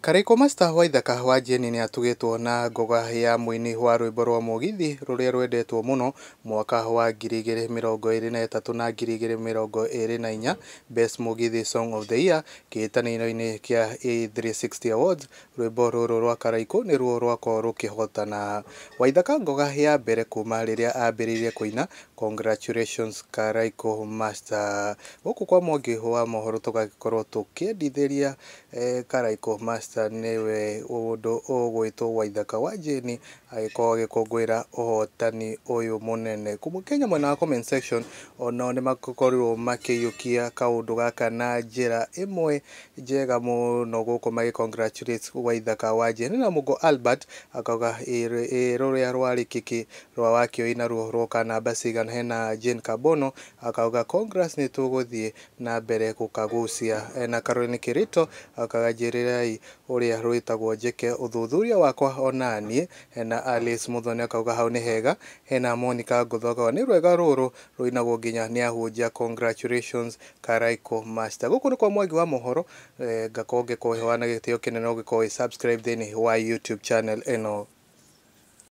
Karaiko Master Waithaka wa Jeni nĩ atugĩtwo na ngoga ya mũini wa rwĩmbo rwa mũgithi rũrĩa rwendetwo mũno mwaka wa 2023 na 2024 Best Mugithi Song of the Year kĩhĩtahĩtano-inĩ kĩa A360 Awards. Rwĩmbo rũrũ rwa Karaiko nĩruo rwakorwo rũkĩhotana. Waithaka ngoga ya mbere kuma rĩrĩa ambĩrĩirie kũina Congratulations Karaiko Master. Gũkũ kwa Mwangi wa mohoro tũgagĩkorwo tũkĩendithĩria Karaiko Master nĩwe ũndũ ũgwĩtwo Waithaka wa Jeni agĩkorwo agĩkũngũĩra ũhotani ũyũ mũnene. Kenya mwena wa comment section onao nĩ makorirwo makĩiyũkia kaũndũ gaka na njĩra ĩmwe njega mũno gũkũ magĩ congratulate Waithaka wa Jeni, na Mũgo Albert akauga rũrĩa rwarĩ kĩkĩ rwa Wakioi naruo rwoka namba cigana. Hena Jane Kabono akauga congrats nĩ tũgũthiĩ na mbere gũkagucia. Na Caroline Kirito akauga njĩrĩrai ũrĩa rwĩtagwo njĩke ũthuthuria wakwa onaniĩ. Hena Alice Muthoni akauga hau nĩ hega. Hena Monica Ngũtho akauga nĩ rwega rũrũ rũinagwo nginya nĩ ahunjia congratulations Karaiko Master. Gũkũ nĩ kwa Mwangi wa mohoro, ngakorwo ngĩkũhe na gĩtĩo kĩnene ũgĩkorwo subscribe thĩinĩ wa YouTube channel ĩno.